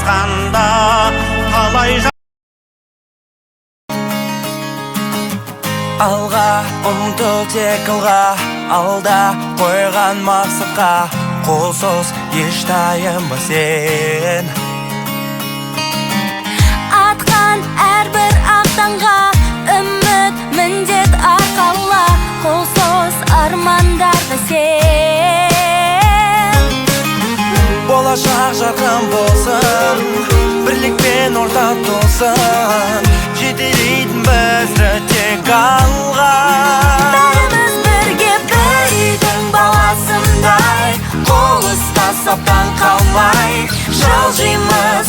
адасқанда талай алға ұмтыл тек алға, алда қойған мақсатқа қолсыз еш таянба сен. Атқан әрбір ақтанға үміт міндет арқала, қолсыз армандарды сен. Болашақ жарқын болсын, бірлікпен ортақ толсын, жетелейтін бізді тек алға. Бәріміз бірге бір үйдің баласындай, қол ұстасып таң қалмай жылжимыз